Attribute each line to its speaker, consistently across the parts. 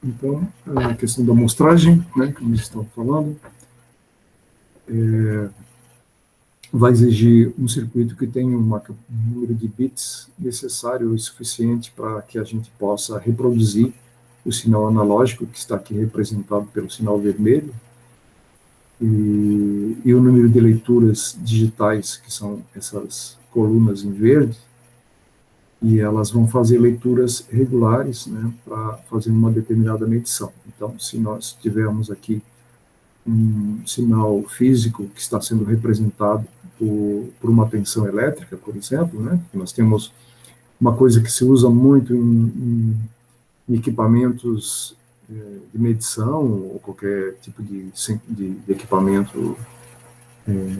Speaker 1: Então, a questão da amostragem, né, como eles estão falando, vai exigir um circuito que tenha um número de bits necessário e suficiente para que a gente possa reproduzir o sinal analógico, que está aqui representado pelo sinal vermelho, e o número de leituras digitais, que são essas colunas em verde, e elas vão fazer leituras regulares, né, para fazer uma determinada medição. Então, se nós tivermos aqui um sinal físico que está sendo representado por uma tensão elétrica, por exemplo, né, nós temos uma coisa que se usa muito em equipamentos de medição, ou qualquer tipo de equipamento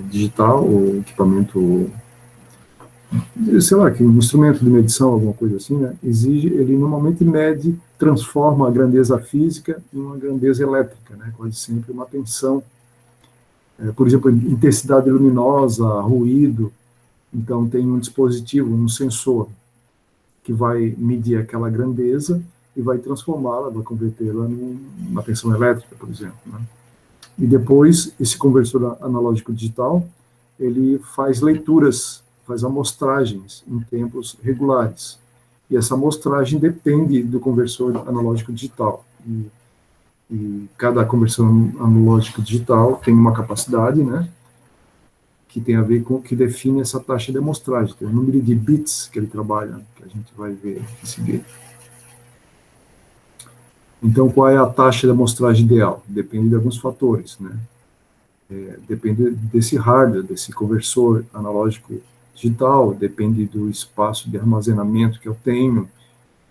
Speaker 1: digital, ou equipamento, sei lá, que um instrumento de medição, alguma coisa assim, né, ele normalmente mede, transforma a grandeza física em uma grandeza elétrica, né, quase sempre uma tensão, por exemplo, intensidade luminosa, ruído. Então tem um dispositivo, um sensor, que vai medir aquela grandeza e vai transformá-la, vai convertê-la numa tensão elétrica, por exemplo, né. E depois, esse conversor analógico digital, ele faz leituras, faz amostragens em tempos regulares. E essa amostragem depende do conversor analógico digital. E cada conversor analógico digital tem uma capacidade, né, que tem a ver com o que define essa taxa de amostragem, tem o número de bits que ele trabalha, que a gente vai ver em seguida. Então, qual é a taxa de amostragem ideal? Depende de alguns fatores, né? Depende desse hardware, desse conversor analógico digital, depende do espaço de armazenamento que eu tenho.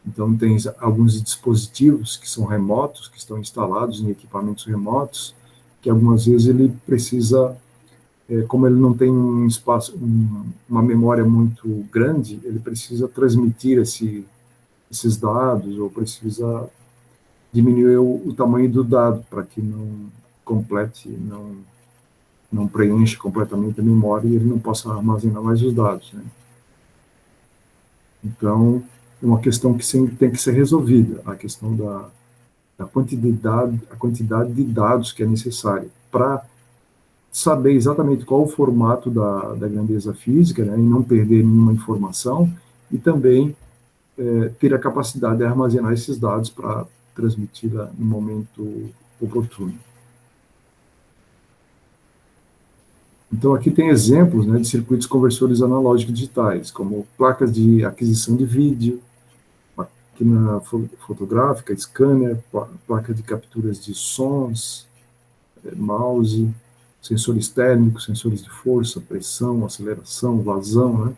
Speaker 1: Então, tem alguns dispositivos que são remotos, que estão instalados em equipamentos remotos, que algumas vezes ele precisa, como ele não tem um espaço, uma memória muito grande, ele precisa transmitir esses dados, ou precisa diminuir o tamanho do dado, para que não complete, não preenche completamente a memória e ele não possa armazenar mais os dados, né? Então, é uma questão que sempre tem que ser resolvida, a questão da quantidade de dados que é necessária para saber exatamente qual o formato da grandeza física, né, e não perder nenhuma informação, e também ter a capacidade de armazenar esses dados para transmiti-la no momento oportuno. Então, aqui tem exemplos, né, de circuitos conversores analógicos digitais, como placas de aquisição de vídeo, máquina fotográfica, scanner, placa de capturas de sons, mouse, sensores térmicos, sensores de força, pressão, aceleração, vazão, né?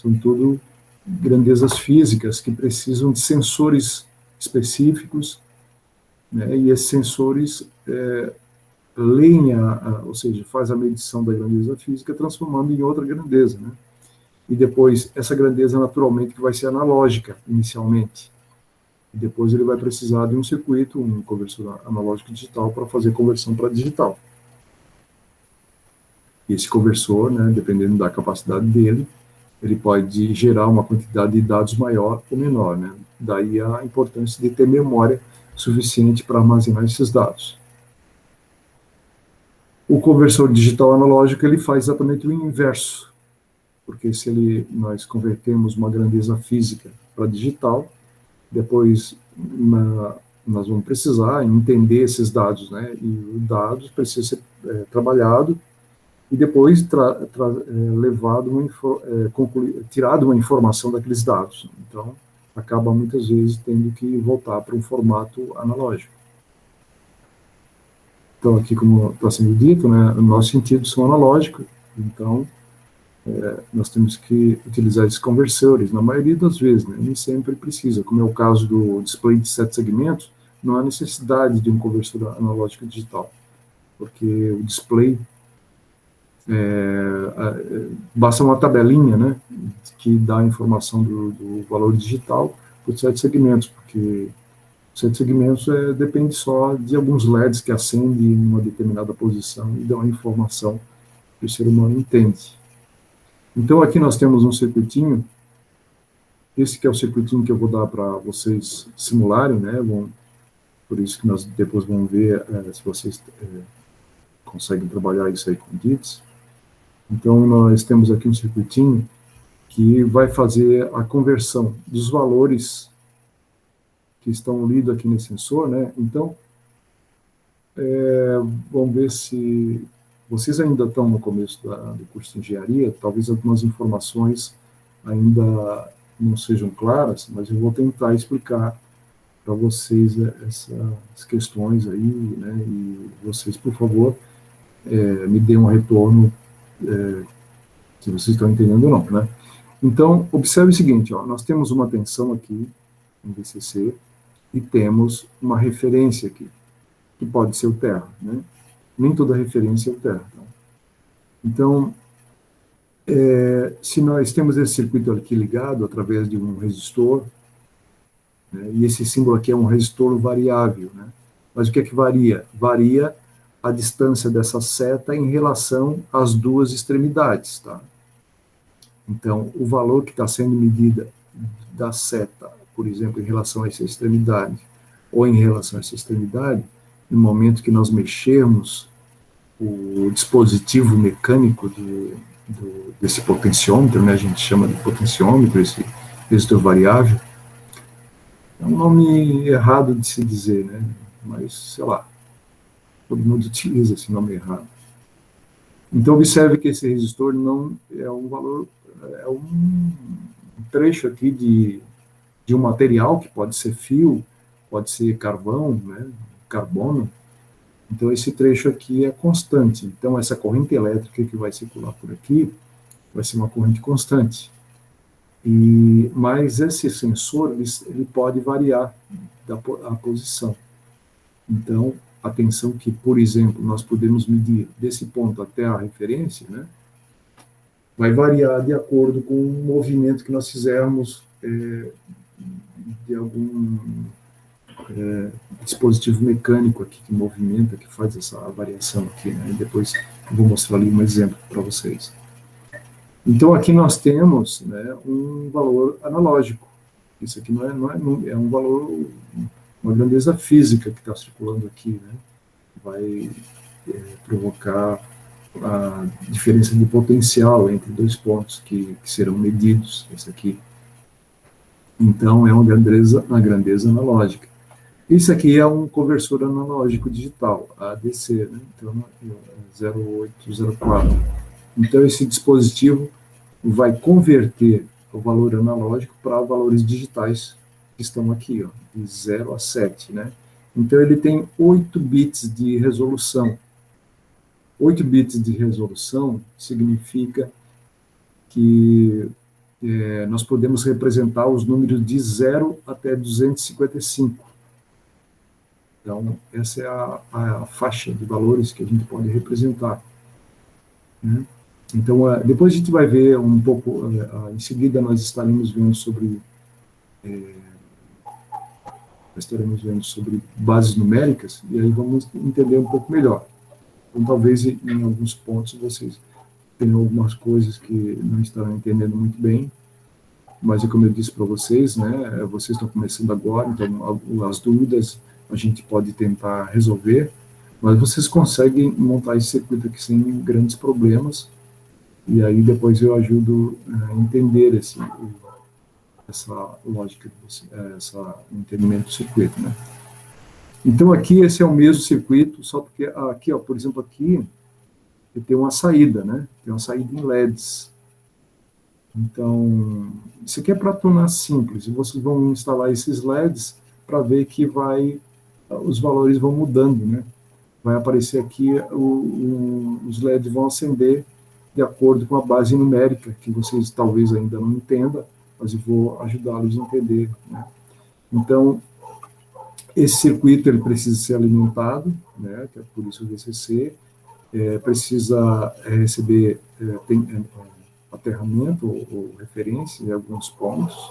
Speaker 1: São tudo grandezas físicas que precisam de sensores específicos, né? E esses sensores leem, ou seja, faz a medição da grandeza física, transformando em outra grandeza, né? E depois, essa grandeza, naturalmente, que vai ser analógica, inicialmente. E depois ele vai precisar de um circuito, um conversor analógico digital, para fazer conversão para digital. E esse conversor, né, dependendo da capacidade dele, ele pode gerar uma quantidade de dados maior ou menor, né? Daí a importância de ter memória suficiente para armazenar esses dados. O conversor digital analógico, ele faz exatamente o inverso, porque se nós convertemos uma grandeza física para digital, depois nós vamos precisar entender esses dados, né? E os dados precisam ser trabalhado e depois tirado uma informação daqueles dados. Então, acaba muitas vezes tendo que voltar para um formato analógico. Então, aqui, como está sendo dito, né, nossos sentidos são analógicos, então nós temos que utilizar esses conversores, na maioria das vezes, né, nem sempre precisa, como é o caso do display de 7 segmentos, não há necessidade de um conversor analógico digital, porque o display basta uma tabelinha, né, que dá a informação do valor digital por 7 segmentos, porque 7 segmentos depende só de alguns LEDs que acendem em uma determinada posição e dão a informação que o ser humano entende. Então, aqui nós temos um circuitinho, esse que é o circuitinho que eu vou dar para vocês simularem, né, vão por isso que nós depois vamos ver se vocês conseguem trabalhar isso aí com DITs. Então, nós temos aqui um circuitinho que vai fazer a conversão dos valores que estão lidos aqui nesse sensor, né? Então, vamos ver se vocês ainda estão no começo do curso de engenharia, talvez algumas informações ainda não sejam claras, mas eu vou tentar explicar para vocês essas questões aí, né? E vocês, por favor, me deem um retorno se vocês estão entendendo ou não, né? Então, observe o seguinte, ó, nós temos uma tensão aqui em VCC e temos uma referência aqui, que pode ser o terra, né? Nem toda referência é o terra. Tá? Então, se nós temos esse circuito aqui ligado através de um resistor, né, e esse símbolo aqui é um resistor variável, né? Mas o que é que varia? Varia a distância dessa seta em relação às duas extremidades, tá? Então, o valor que está sendo medido da seta, por exemplo, em relação a essa extremidade, ou em relação a essa extremidade, no momento que nós mexermos o dispositivo mecânico desse potenciômetro, né, a gente chama de potenciômetro, esse resistor variável, é um nome errado de se dizer, né, mas, sei lá, todo mundo utiliza esse nome errado. Então, observe que esse resistor não é um valor, é um trecho aqui de um material que pode ser fio, pode ser carvão, né, carbono. Então, esse trecho aqui é constante. Então, essa corrente elétrica que vai circular por aqui vai ser uma corrente constante. Mas esse sensor, ele pode variar a posição. Então, atenção que, por exemplo, nós podemos medir desse ponto até a referência, né? Vai variar de acordo com o movimento que nós fizermos de algum dispositivo mecânico aqui que movimenta, que faz essa variação aqui, né? E depois eu vou mostrar ali um exemplo para vocês. Então, aqui nós temos, né, um valor analógico. Isso aqui é um valor, uma grandeza física que está circulando aqui, né? Vai provocar a diferença de potencial entre dois pontos que serão medidos, esse aqui. Então, é uma grandeza analógica. Isso aqui é um conversor analógico digital, ADC, né? Então, 0804. Então, esse dispositivo vai converter o valor analógico para valores digitais que estão aqui, ó, de 0 a 7, né? Então, ele tem 8 bits de resolução. 8 bits de resolução significa que nós podemos representar os números de 0 até 255. Então, essa é a faixa de valores que a gente pode representar, né? Então, depois a gente vai ver um pouco, em seguida nós estaremos vendo sobre bases numéricas, e aí vamos entender um pouco melhor. Então, talvez em alguns pontos vocês tenham algumas coisas que não estarão entendendo muito bem, mas, como eu disse para vocês, né, vocês estão começando agora, então as dúvidas a gente pode tentar resolver, mas vocês conseguem montar esse circuito aqui sem grandes problemas, e aí depois eu ajudo a entender essa lógica, esse entendimento do circuito, né. Então, aqui, esse é o mesmo circuito, só porque aqui, ó, por exemplo, aqui, tem uma saída, né, tem uma saída em LEDs. Então, isso aqui é para tornar simples, e vocês vão instalar esses LEDs para ver que os valores vão mudando, né? Vai aparecer aqui, os LEDs vão acender de acordo com a base numérica, que vocês talvez ainda não entendam, mas eu vou ajudá-los a entender, né? Então, esse circuito ele precisa ser alimentado, né? Que é por isso o VCC, precisa receber aterramento ou referência em alguns pontos.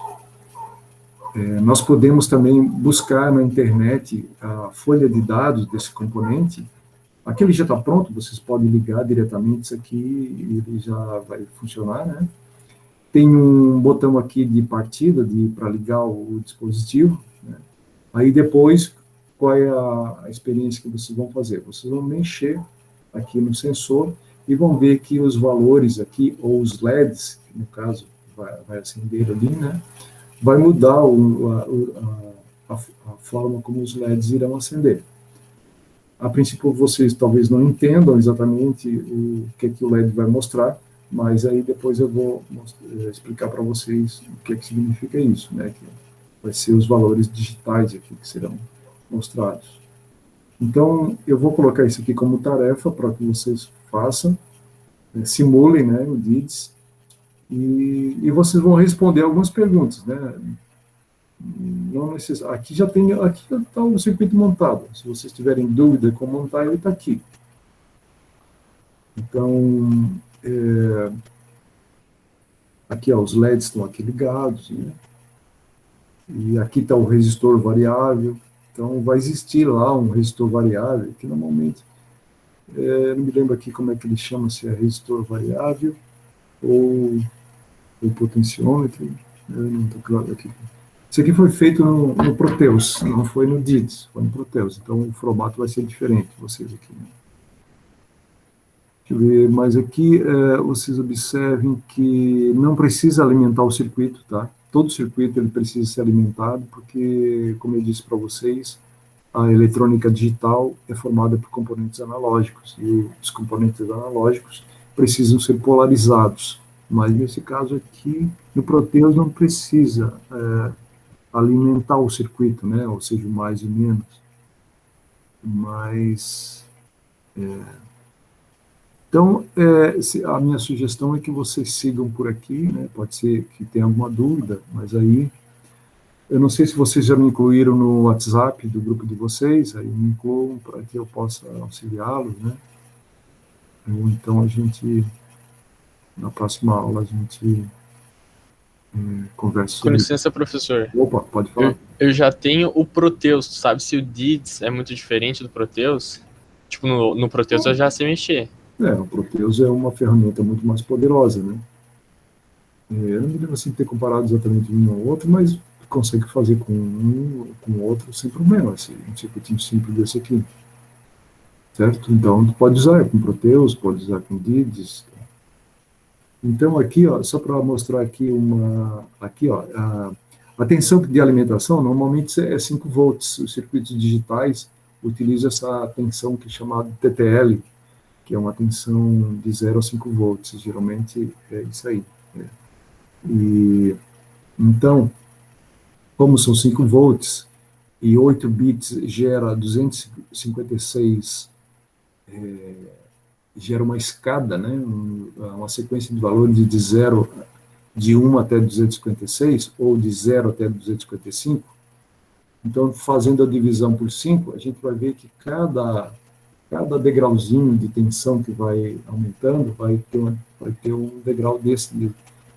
Speaker 1: Nós podemos também buscar na internet a folha de dados desse componente. Aquele já está pronto, vocês podem ligar diretamente isso aqui e ele já vai funcionar, né? Tem um botão aqui de partida para ligar o dispositivo, né? Aí depois, qual é a experiência que vocês vão fazer? Vocês vão mexer aqui no sensor e vão ver que os valores aqui, ou os LEDs, que no caso vai acender ali, né? Vai mudar a forma como os LEDs irão acender. A princípio, vocês talvez não entendam exatamente o que o LED vai mostrar, mas aí depois eu vou explicar para vocês o que significa isso, né? Que vai ser os valores digitais aqui que serão mostrados. Então, eu vou colocar isso aqui como tarefa para que vocês façam, simulem, né, o DIDS, e vocês vão responder algumas perguntas, né? Não aqui já está o circuito montado. Se vocês tiverem dúvida como montar, ele está aqui. Então, aqui ó, os LEDs estão aqui ligados, né? E aqui está o resistor variável. Então, vai existir lá um resistor variável, que normalmente, não me lembro aqui como é que ele chama, se é resistor variável ou o potenciômetro, não estou claro aqui. Isso aqui foi feito no Proteus, não foi no DIDS, foi no Proteus. Então, o formato vai ser diferente, vocês aqui. Né? Deixa eu ver, mas aqui vocês observem que não precisa alimentar o circuito, tá? Todo circuito ele precisa ser alimentado, porque, como eu disse para vocês, a eletrônica digital é formada por componentes analógicos, e os componentes analógicos precisam ser polarizados. Mas, nesse caso aqui, no Proteus não precisa alimentar o circuito, né? Ou seja, mais e menos. Mas, então, a minha sugestão é que vocês sigam por aqui, né? Pode ser que tenha alguma dúvida, mas aí, eu não sei se vocês já me incluíram no WhatsApp do grupo de vocês, aí me incluam para que eu possa auxiliá-los, né? Ou então na próxima aula, a gente conversa
Speaker 2: Com
Speaker 1: sobre
Speaker 2: licença, professor.
Speaker 1: Opa, pode falar.
Speaker 2: Eu já tenho o Proteus, tu sabe se o DIDS é muito diferente do Proteus? Tipo, no Proteus eu já sei mexer.
Speaker 1: O Proteus é uma ferramenta muito mais poderosa, né? Eu não me lembro assim de ter comparado exatamente um ao outro, mas consegue fazer com um com o outro sem problema, assim, um circuitinho simples desse aqui. Certo? Então, tu pode usar com Proteus, pode usar com DIDS. Então, aqui, ó, só para mostrar aqui aqui, ó, a tensão de alimentação normalmente é 5 volts. Os circuitos digitais utilizam essa tensão que é chamada TTL, que é uma tensão de 0 a 5 volts. Geralmente é isso aí. E, então, como são 5 volts e 8 bits gera 256, gera uma escada, né, uma sequência de valores de 1 até 256, ou de 0 até 255. Então, fazendo a divisão por 5, a gente vai ver que cada degrauzinho de tensão que vai aumentando vai ter um degrau desse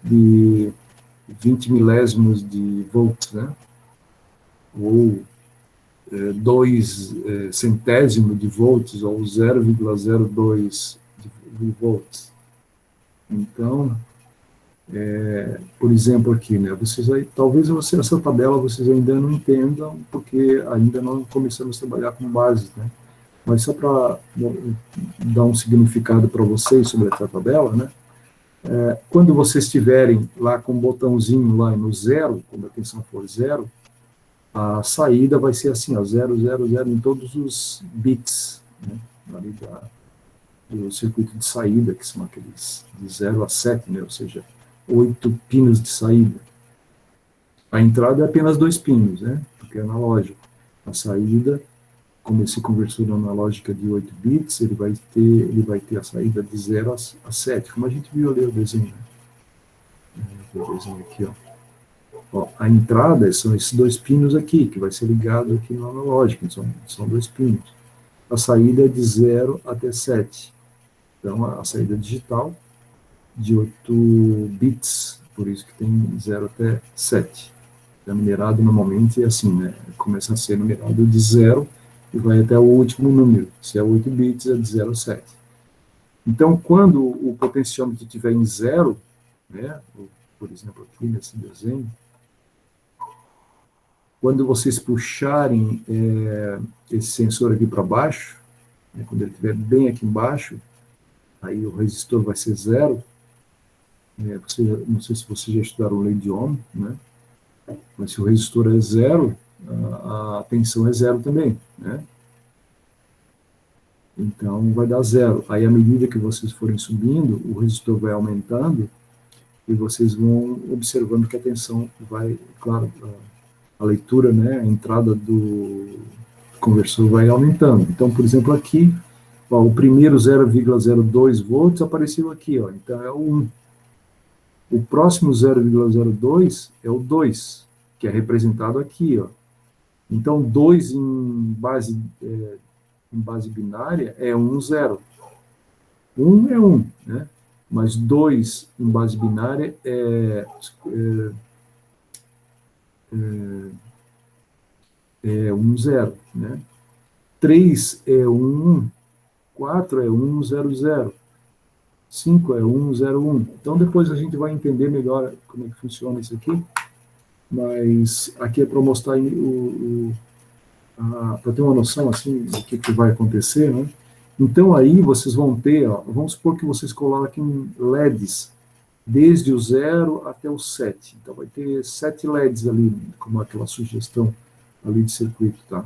Speaker 1: de 20 milésimos de volts, né? Ou 2 centésimos de volts, ou 0,02 de volts. Então, por exemplo, aqui, né? Vocês aí, talvez essa tabela vocês ainda não entendam, porque ainda não começamos a trabalhar com bases, né? Mas só para dar um significado para vocês sobre essa tabela, né? Quando vocês estiverem lá com o botãozinho lá no zero, quando a tensão for zero, a saída vai ser assim, ó, 0, 0, 0 em todos os bits, né? Ali do circuito de saída, que são aqueles de 0 a 7, né? Ou seja, 8 pinos de saída. A entrada é apenas 2 pinos, né? Porque é analógico. A saída, como esse conversor analógico de 8 bits, ele vai ter a saída de 0 a 7, como a gente viu ali o desenho. O desenho aqui, ó. Ó, a entrada são esses 2 pinos aqui, que vai ser ligado aqui no analógico, são 2 pinos. A saída é de 0 até 7. Então, a saída digital de 8 bits, por isso que tem 0 até 7. É numerado normalmente é assim, né? Começa a ser numerado de 0 e vai até o último número. Se é 8 bits, é de 0 a 7. Então, quando o potenciômetro estiver em 0, né? Por exemplo, aqui nesse desenho, quando vocês puxarem esse sensor aqui para baixo, né, quando ele estiver bem aqui embaixo, aí o resistor vai ser 0. Não sei se vocês já estudaram lei de Ohm, né? Mas se o resistor é 0, a tensão é 0 também, né? Então vai dar 0. Aí à medida que vocês forem subindo, o resistor vai aumentando e vocês vão observando que a tensão vai, claro, a leitura, né, a entrada do conversor vai aumentando. Então, por exemplo, aqui, ó, o primeiro 0,02 volts apareceu aqui, ó, então é o 1. O próximo 0,02 é o 2, que é representado aqui, ó. Então, 2 em base binária é 1, 0. 1 é 1, né? Mas 2 em base binária é 1, 0, né? 3 é 1, 1. 4 é 1, 0, 0. 5 é 1, 0, 1. Então, depois a gente vai entender melhor como é que funciona isso aqui. Mas aqui é para mostrar para ter uma noção assim do que vai acontecer, né? Então aí vocês vão ter, ó, vamos supor que vocês coloquem LEDs desde o 0 até o 7. Então vai ter 7 LEDs ali, como aquela sugestão ali de circuito, tá?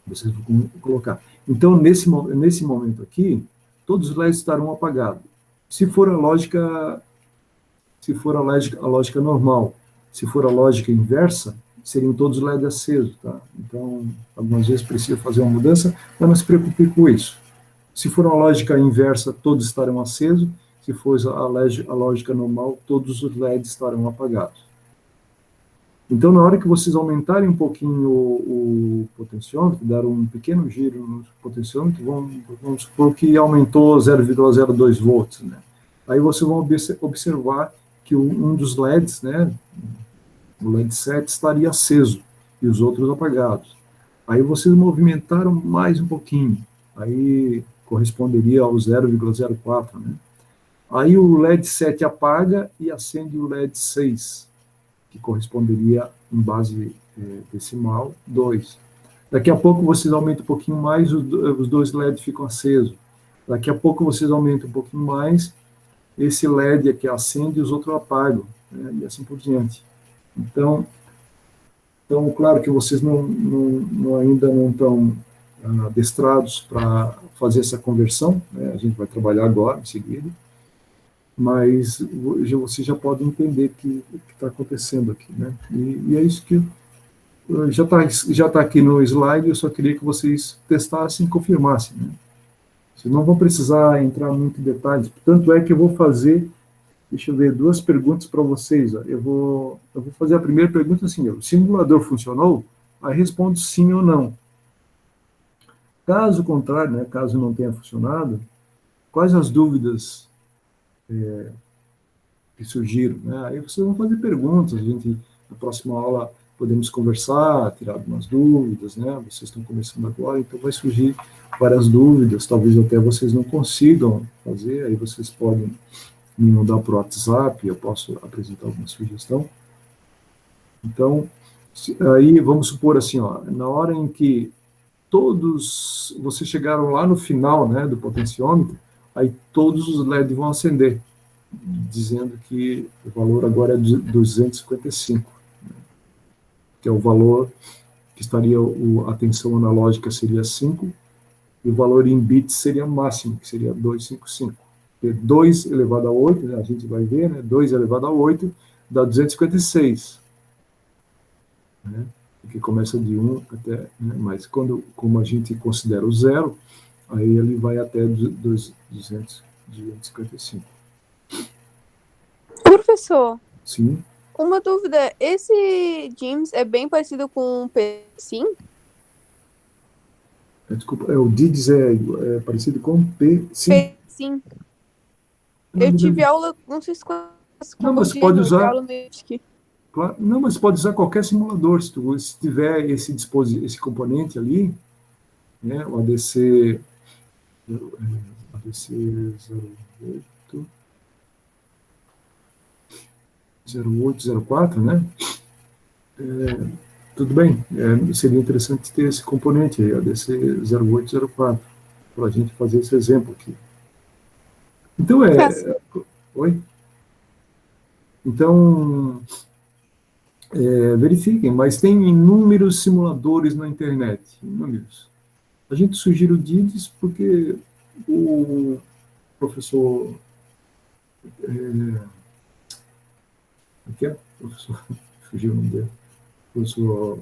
Speaker 1: Vocês vão colocar. Então nesse momento aqui, todos os LEDs estarão apagados. Se for a lógica normal, se for a lógica inversa, seriam todos LED acesos, tá? Então, algumas vezes precisa fazer uma mudança, mas não se preocupe com isso. Se for a lógica inversa, todos estarão acesos. Se for a lógica normal, todos os LEDs estarão apagados. Então, na hora que vocês aumentarem um pouquinho o potenciômetro, dar um pequeno giro no potenciômetro, vamos supor que aumentou 0,02 volts, né? Aí vocês vão observar que um dos LEDs, né, o LED 7, estaria aceso e os outros apagados. Aí vocês movimentaram mais um pouquinho, aí corresponderia ao 0,04, né? Aí o LED 7 apaga e acende o LED 6, que corresponderia em base decimal 2. Daqui a pouco vocês aumentam um pouquinho mais, os dois LEDs ficam acesos. Daqui a pouco vocês aumentam um pouquinho mais, esse LED aqui acende e os outros apagam, né, e assim por diante. Então, claro que vocês ainda não estão adestrados para fazer essa conversão, né, a gente vai trabalhar agora, em seguida, mas vocês já podem entender o que está acontecendo aqui, né, e é isso que já está aqui no slide, eu só queria que vocês testassem e confirmassem, né. Vocês não vão precisar entrar muito em detalhes, tanto é que eu vou fazer, deixa eu ver, 2 perguntas para vocês. Ó. Eu vou fazer a primeira pergunta assim, ó, o simulador funcionou? Aí respondo sim ou não. Caso contrário, né, caso não tenha funcionado, quais as dúvidas que surgiram? Né? Aí vocês vão fazer perguntas, a gente, na próxima aula, podemos conversar, tirar algumas dúvidas, né? Vocês estão começando agora, então vai surgir várias dúvidas, talvez até vocês não consigam fazer, aí vocês podem me mandar por WhatsApp, eu posso apresentar alguma sugestão. Então, aí vamos supor assim, ó, na hora em que todos, vocês chegaram lá no final, né, do potenciômetro, aí todos os LEDs vão acender, dizendo que o valor agora é 255, né, que é o valor que estaria, a tensão analógica seria 5, e o valor em bits seria máximo, que seria 255. 2 elevado a 8, né, a gente vai ver, né, 2 elevado a 8 dá 256, né, que começa de 1 até, né, mas como a gente considera o zero, aí ele vai até 255.
Speaker 3: Professor,
Speaker 1: Sim.
Speaker 3: uma dúvida, esse DIMS é bem parecido com o P-SIM?
Speaker 1: Desculpa, o DIDS é parecido com P, sim.
Speaker 3: P-SIM. Eu tive aula, não sei se
Speaker 1: não, mas você pode usar,
Speaker 3: aula meio que...
Speaker 1: claro, não, mas pode usar qualquer simulador, se tiver esse componente ali, né, o ADC 0804, né? tudo bem, seria interessante ter esse componente aí, ADC 0804, para a gente fazer esse exemplo aqui. Então, oi? Então, verifiquem, mas tem inúmeros simuladores na internet, inúmeros. A gente sugere o DIDS porque o professor... o que é? Professor, fugiu o nome dele. Professor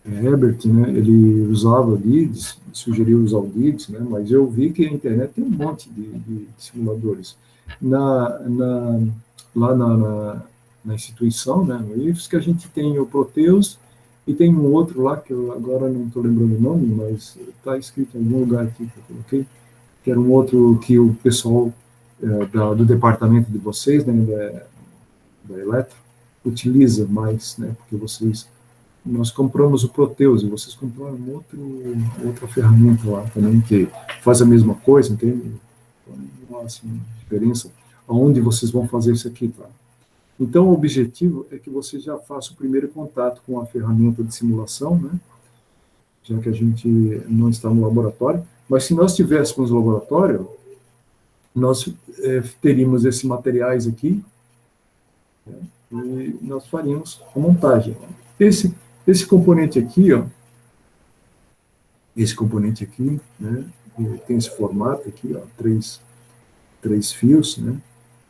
Speaker 1: Herbert, né, ele usava o DIDS, sugeriu usar o DIDS, né, mas eu vi que a internet tem um monte de simuladores. Lá na instituição, né, no IFES, que a gente tem o Proteus e tem um outro lá, que eu agora não estou lembrando o nome, mas está escrito em algum lugar aqui que eu coloquei, que era um outro que o pessoal do departamento de vocês, né, da Eletro, utiliza mais, né, porque nós compramos o Proteus e vocês compraram outra ferramenta lá também que faz a mesma coisa, entende? Não há assim, diferença aonde vocês vão fazer isso aqui, tá? Então, o objetivo é que você já faça o primeiro contato com a ferramenta de simulação, né? Já que a gente não está no laboratório, mas se nós tivéssemos laboratório, nós teríamos esses materiais aqui, né? E nós faríamos a montagem. Esse componente aqui, ó, esse componente aqui, né, tem esse formato aqui, ó, três fios, né?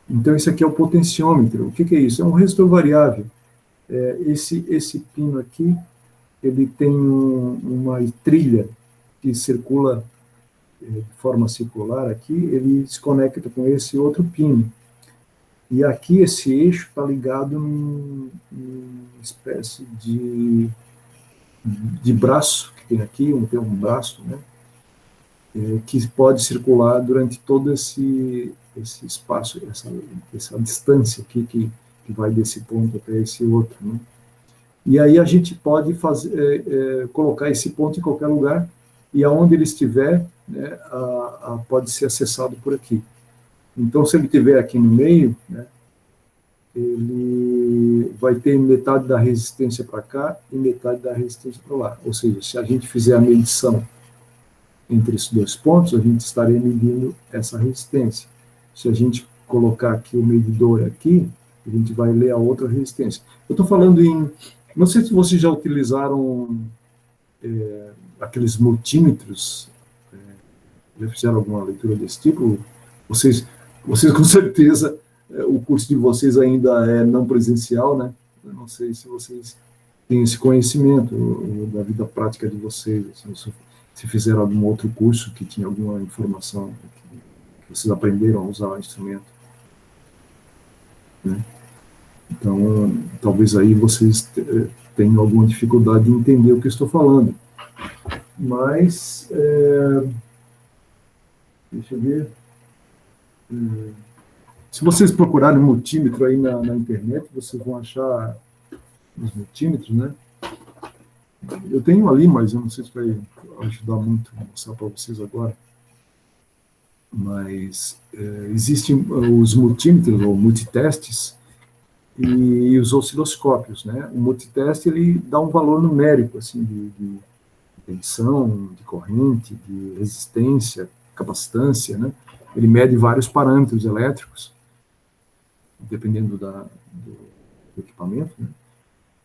Speaker 1: Então, esse aqui é o potenciômetro. O que é isso? É um resistor variável. Esse pino aqui, ele tem uma trilha que circula de forma circular aqui, ele se conecta com esse outro pino. E aqui esse eixo está ligado numa espécie de braço que tem aqui, tem um braço, né, que pode circular durante todo esse espaço, essa distância aqui que vai desse ponto até esse outro, né? E aí a gente pode colocar esse ponto em qualquer lugar e aonde ele estiver, né, pode ser acessado por aqui. Então, se ele estiver aqui no meio, né, ele vai ter metade da resistência para cá e metade da resistência para lá. Ou seja, se a gente fizer a medição entre esses dois pontos, a gente estaria medindo essa resistência. Se a gente colocar aqui o medidor aqui, a gente vai ler a outra resistência. Eu estou falando não sei se vocês já utilizaram aqueles multímetros, já fizeram alguma leitura desse tipo? Vocês com certeza, o curso de vocês ainda é não presencial, né? Eu não sei se vocês têm esse conhecimento da vida prática de vocês, assim, se fizeram algum outro curso que tinha alguma informação que vocês aprenderam a usar o instrumento, né? Então, talvez aí vocês tenham alguma dificuldade de entender o que eu estou falando. Mas, deixa eu ver. Se vocês procurarem multímetro aí na internet, vocês vão achar os multímetros, né? Eu tenho ali, mas eu não sei se vai ajudar muito a mostrar para vocês agora. Mas existem os multímetros, ou multitestes, e os osciloscópios, né? O multiteste, ele dá um valor numérico, assim, de tensão, de corrente, de resistência, capacitância, né? Ele mede vários parâmetros elétricos, dependendo do equipamento, né?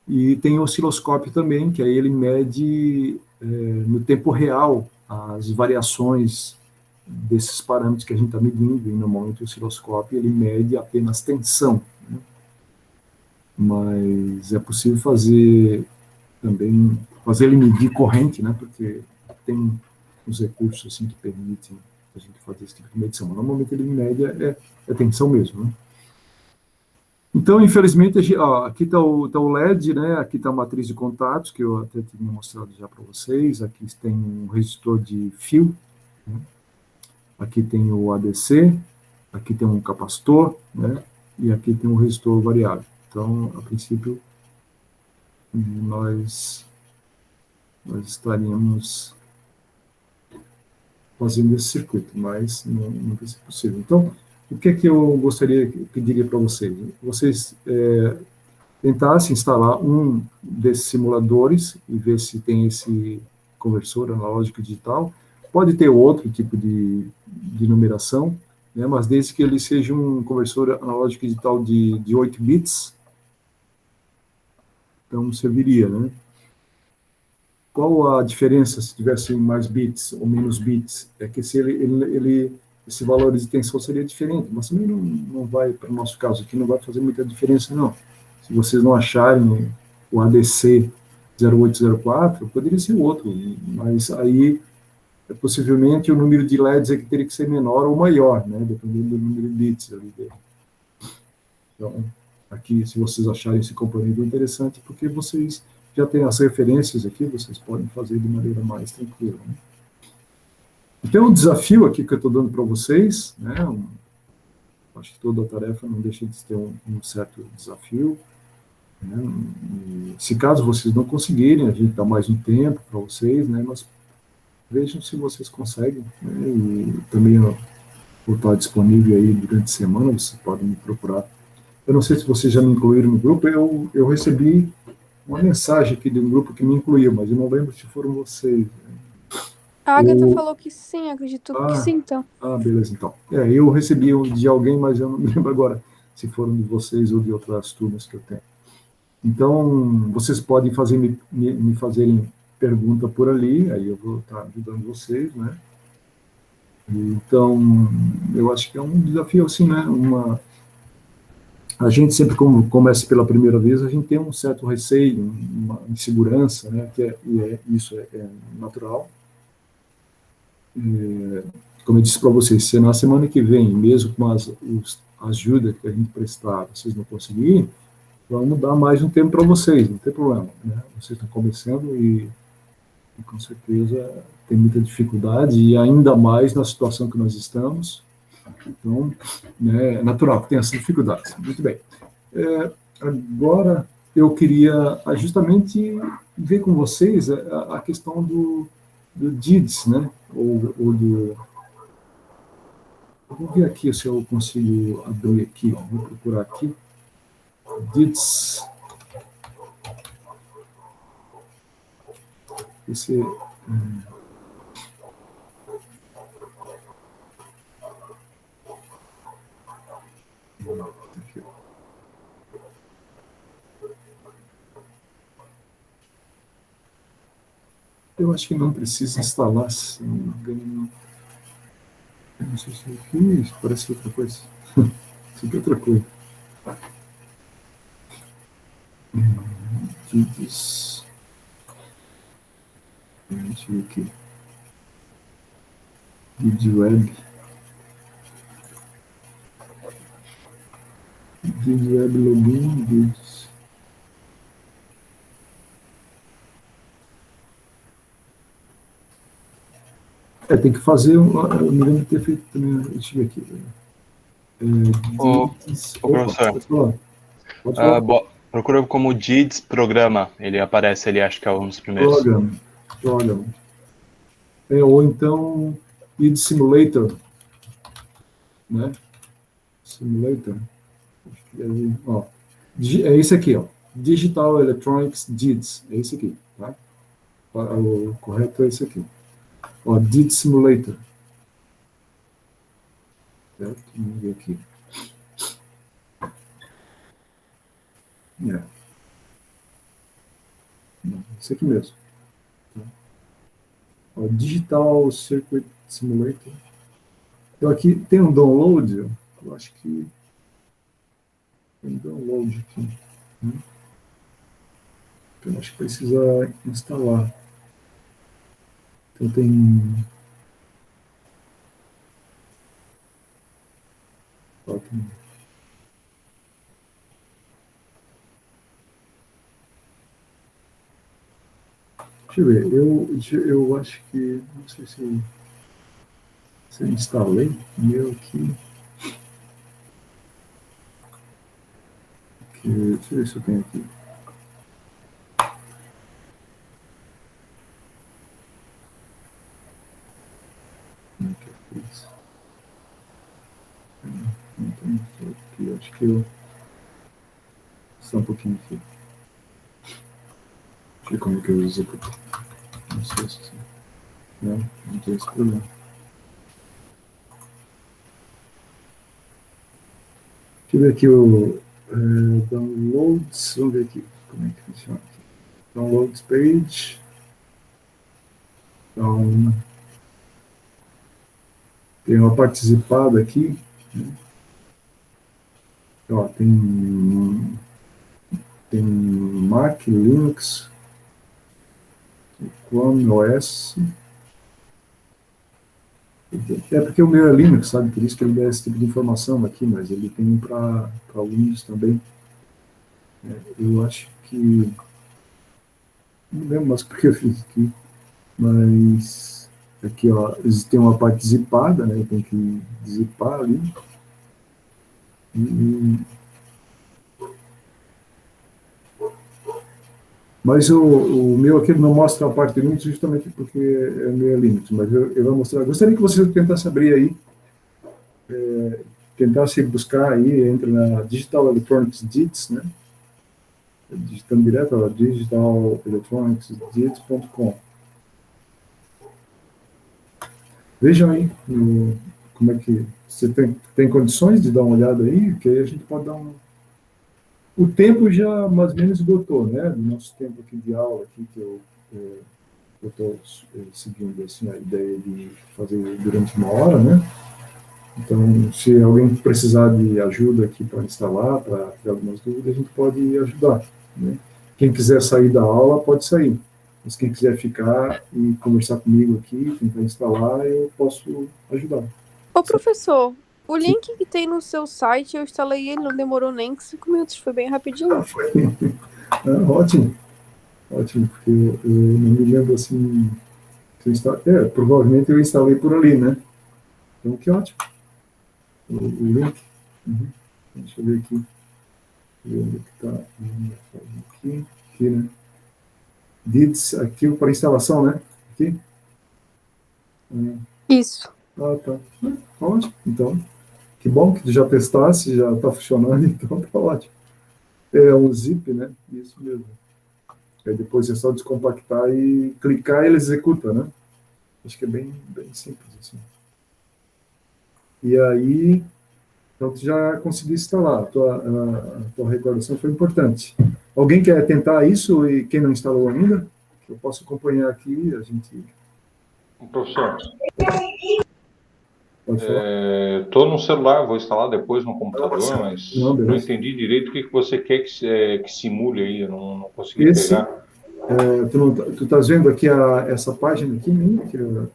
Speaker 1: E tem o osciloscópio também, que aí ele mede no tempo real as variações desses parâmetros que a gente está medindo, e normalmente o osciloscópio ele mede apenas tensão, né? Mas é possível fazer ele medir corrente, né? Porque tem os recursos assim que permitem a gente fazer esse tipo de medição. Mas, normalmente ele mede tensão mesmo, né? Então, infelizmente, aqui está o LED, né? Aqui está a matriz de contatos, que eu até tinha mostrado já para vocês. Aqui tem um resistor de fio, né? Aqui tem o ADC, aqui tem um capacitor, né? E aqui tem um resistor variável. Então, a princípio, nós estaríamos fazendo esse circuito, mas não vai ser possível. Então, o que é que eu gostaria, pediria para vocês? tentasse instalar um desses simuladores e ver se tem esse conversor analógico digital. Pode ter outro tipo de numeração, né, mas desde que ele seja um conversor analógico digital de 8 bits, então serviria, né? Qual a diferença se tivesse mais bits ou menos bits? É que se esse valor de tensão seria diferente, mas também não vai, para o nosso caso aqui, não vai fazer muita diferença, não. Se vocês não acharem o ADC 0804, poderia ser outro, mas aí possivelmente o número de LEDs é que teria que ser menor ou maior, né, dependendo do número de bits ali dele. Então, aqui, se vocês acharem esse componente interessante, porque vocês já têm as referências aqui, vocês podem fazer de maneira mais tranquila, né? Então, o desafio aqui que eu estou dando para vocês, né, acho que toda tarefa não deixa de ter um certo desafio, né, e se caso vocês não conseguirem, a gente dá mais um tempo para vocês, né, mas vejam se vocês conseguem, né, e também eu vou estar disponível aí durante a semana, vocês podem me procurar. Eu não sei se vocês já me incluíram no grupo, eu recebi uma mensagem aqui de um grupo que me incluiu, mas eu não lembro se foram vocês.
Speaker 3: A Agatha falou que sim, acredito que
Speaker 1: Ah,
Speaker 3: sim, então.
Speaker 1: beleza, então. Eu recebi de alguém, mas eu não me lembro agora se foram de vocês ou de outras turmas que eu tenho. Então, vocês podem me fazerem pergunta por ali, aí eu vou estar ajudando vocês, né? Então, eu acho que é um desafio, assim, né? A gente sempre, como começa pela primeira vez, a gente tem um certo receio, uma insegurança, né? Isso é natural. Como eu disse para vocês, se na semana que vem, mesmo com as ajudas que a gente prestar, vocês não conseguirem, vamos dar mais um tempo para vocês, não tem problema, né? Vocês estão começando e com certeza tem muita dificuldade, e ainda mais na situação que nós estamos. Então, né, é natural que tenha essas dificuldades. Muito bem. Agora, eu queria justamente ver com vocês a questão do DIDS, né? Ou do... Eu vou ver aqui se eu consigo abrir aqui, vou procurar aqui. DIDS. Esse... Aqui. Eu acho que não precisa instalar, se não me engano. Eu não sei se isso parece outra coisa. Isso aqui é outra coisa. DIDS. Deixa eu ver aqui. DIDS Web. DIDS Web Login, DIDS. Tem que fazer, eu me lembro de ter feito também, deixa eu ver aqui. DIDS,
Speaker 4: professor,
Speaker 1: pode falar. Pode falar.
Speaker 4: Procura como DIDS Programa, ele aparece ali, acho que é um dos primeiros.
Speaker 1: Program. Ou então, DIDS Simulator, né? Simulator. É esse aqui, ó. Digital Electronics DIDS, é esse aqui, tá? O correto é esse aqui. Ó, DIDS Simulator. Certo? Vamos ver aqui. Não, esse aqui mesmo. Tá? Ó, Digital Circuit Simulator. Então aqui tem um download, eu acho que tem um download aqui. Né? Eu acho que precisa instalar. Então tem... Deixa eu ver, eu acho que, não sei se eu instalei o meu aqui. Deixa eu ver se eu tenho aqui. Como é que eu fiz? Não tem aqui, acho que eu... Só para pouquinho aqui. Deixa eu ver como é que eu executo. Não sei se... Não tem esse problema. Deixa eu ver aqui o downloads. Vamos ver aqui como é que funciona aqui. Downloads page. Então, tem uma participada aqui. Né? Ó, tem Mac, Linux, Chrome OS. É porque o meu é Linux, sabe? Por isso que ele dá esse tipo de informação aqui, mas ele tem para Windows também. Eu acho que... Não lembro mais porque eu fiz aqui, mas aqui, ó, tem uma parte zipada, né? Tem que zipar ali. Mas o meu aqui não mostra a parte Linux justamente porque é meio Linux, mas eu vou mostrar. Gostaria que você tentasse abrir aí, tentasse buscar aí, entra na Digital Electronics DITS, né? Digitando direto, ó, digitalelectronicsdits.com. Vejam aí como é que você tem condições de dar uma olhada aí, que aí a gente pode dar um... O tempo já mais ou menos esgotou, né? Do nosso tempo aqui de aula, aqui, que eu estou seguindo assim, a ideia de fazer durante 1 hora, né? Então, se alguém precisar de ajuda aqui para instalar, para ter algumas dúvidas, a gente pode ajudar, né? Quem quiser sair da aula, pode sair. Mas quem quiser ficar e conversar comigo aqui, tentar instalar, eu posso ajudar.
Speaker 3: Ô, professor, o link que tem no seu site, eu instalei ele, não demorou nem 5 minutos, foi bem rapidinho.
Speaker 1: Foi. Ótimo, porque eu não me lembro assim... provavelmente eu instalei por ali, né? Então, que ótimo. O link. Uhum. Deixa eu ver aqui. Deixa eu ver onde está. Aqui, né? DIDS, aqui para instalação, né? Aqui.
Speaker 3: Isso.
Speaker 1: Ah, tá. Ótimo. Então, que bom que tu já testasse, já está funcionando, então tá ótimo. É um zip, né? Isso mesmo. Aí depois é só descompactar e clicar e ele executa, né? Acho que é bem simples assim. E aí, então tu já conseguiu instalar. A tua recordação foi importante. Alguém quer tentar isso e quem não instalou ainda? Eu posso acompanhar aqui, a gente...
Speaker 5: Professor,
Speaker 1: Pode falar.
Speaker 5: estou no celular, vou instalar depois no computador, mas
Speaker 1: Não,
Speaker 5: não
Speaker 1: beleza.
Speaker 5: entendi direito o que você quer que simule aí, eu não consegui
Speaker 1: Esse,
Speaker 5: pegar.
Speaker 1: tu estás vendo aqui essa página aqui minha, que eu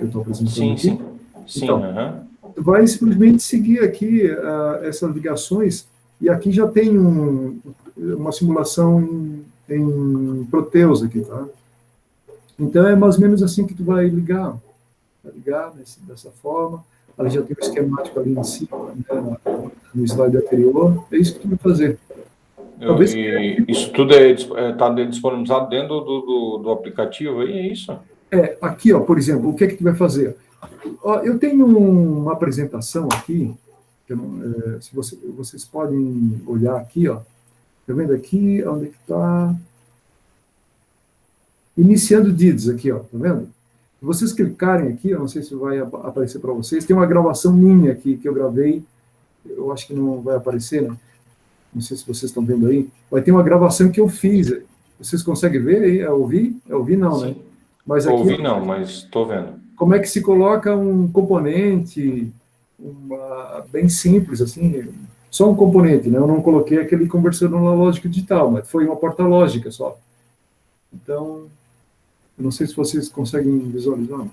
Speaker 1: estou apresentando aqui?
Speaker 5: Sim,
Speaker 1: então,
Speaker 5: aham.
Speaker 1: Tu vai simplesmente seguir aqui essas ligações, e aqui já tem uma simulação em Proteus aqui, tá? Então é mais ou menos assim que tu vai ligar. Vai ligar dessa forma. Ali já tem o esquemático ali em cima, né, no slide anterior. É isso que tu vai fazer. Talvez...
Speaker 5: Isso tudo está disponibilizado dentro do aplicativo aí, é isso?
Speaker 1: Aqui, ó, por exemplo, o que é que tu vai fazer? Ó, eu tenho uma apresentação aqui, que se vocês podem olhar aqui, ó. Tá vendo aqui, onde é que está? Iniciando DIDS aqui, ó, tá vendo? Se vocês clicarem aqui, eu não sei se vai aparecer para vocês, tem uma gravação minha aqui que eu gravei, eu acho que não vai aparecer, né? Não sei se vocês estão vendo aí. Vai ter uma gravação que eu fiz. Vocês conseguem ver aí? Ouvir não,
Speaker 5: Sim.
Speaker 1: Né? Mas aqui,
Speaker 5: Ouvi não, mas estou vendo.
Speaker 1: Como é que se coloca um componente, bem simples, assim, só um componente, né? Eu não coloquei aquele conversor analógico digital, mas foi uma porta lógica só. Então, eu não sei se vocês conseguem visualizar.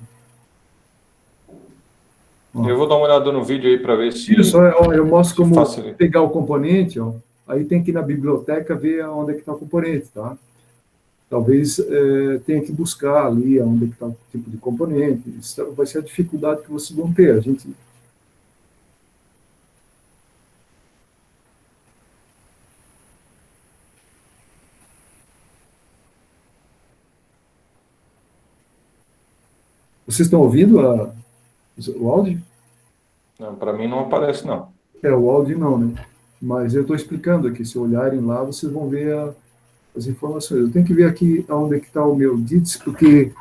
Speaker 5: Eu vou dar uma olhada no vídeo aí para ver se...
Speaker 1: Isso, ó, eu mostro como
Speaker 5: facilita.
Speaker 1: pegar o componente, ó. Aí tem que ir na biblioteca ver onde é que está o componente, tá? Talvez tenha que buscar ali onde é que está o tipo de componente. Isso vai ser a dificuldade que vocês vão ter. Vocês estão ouvindo o áudio?
Speaker 5: Não, para mim não aparece, não.
Speaker 1: O áudio não, né? Mas eu estou explicando aqui, se olharem lá, vocês vão ver as informações. Eu tenho que ver aqui onde é que está o meu DITS, porque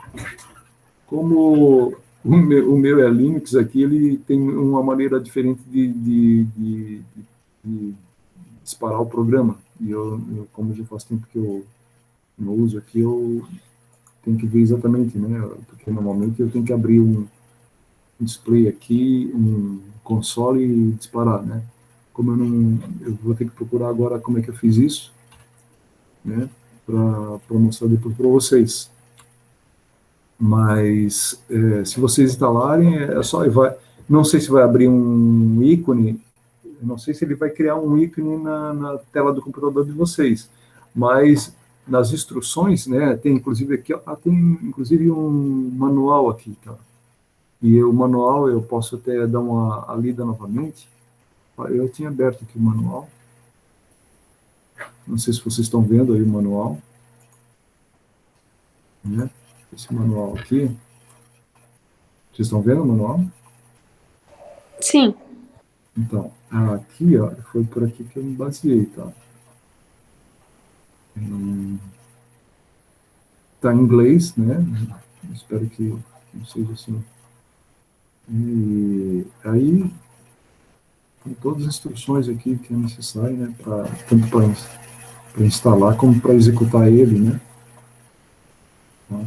Speaker 1: como o meu é Linux aqui, ele tem uma maneira diferente de disparar o programa. E como já faz tempo que eu não uso aqui, eu tenho que ver exatamente, né? Porque normalmente eu tenho que abrir um display aqui, um console e disparar, né? Como eu vou ter que procurar agora como é que eu fiz isso, né? Para mostrar depois para vocês. Mas se vocês instalarem, é só não sei se vai abrir um ícone, não sei se ele vai criar um ícone na tela do computador de vocês, mas nas instruções, né, tem inclusive aqui, tem inclusive um manual aqui, tá? E o manual eu posso até dar uma lida novamente. Eu tinha aberto aqui o manual. Não sei se vocês estão vendo aí o manual, né? Esse manual aqui. Vocês estão vendo o manual?
Speaker 3: Sim.
Speaker 1: Então, aqui, ó, foi por aqui que eu me baseei, tá? Tá em inglês, né? Espero que não seja assim. E aí, tem todas as instruções aqui que é necessário, né? Tanto para instalar como para executar ele, né? Então,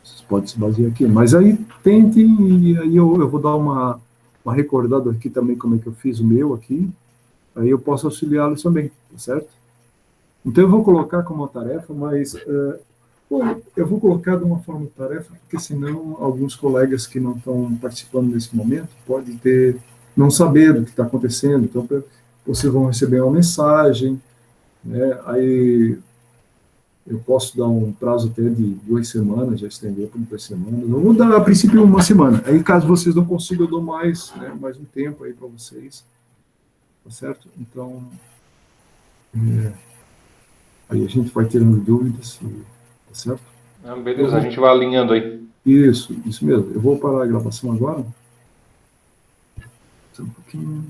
Speaker 1: vocês podem se basear aqui. Mas aí, tente, e aí eu vou dar uma recordada aqui também como é que eu fiz o meu aqui. Aí eu posso auxiliá-los também, tá certo? Então eu vou colocar como uma tarefa, mas eu vou colocar de uma forma de tarefa, porque senão alguns colegas que não estão participando nesse momento podem não saber do que está acontecendo. Então vocês vão receber uma mensagem, né? Aí eu posso dar um prazo até de 2 semanas, já estender por 2 semanas. Eu vou dar a princípio uma semana. Aí caso vocês não consigam, eu dou mais, né, mais um tempo aí para vocês, tá certo? Então aí a gente vai ter dúvidas, tá certo?
Speaker 5: Beleza, a gente vai alinhando aí.
Speaker 1: Isso mesmo. Eu vou parar a gravação agora. Só um pouquinho.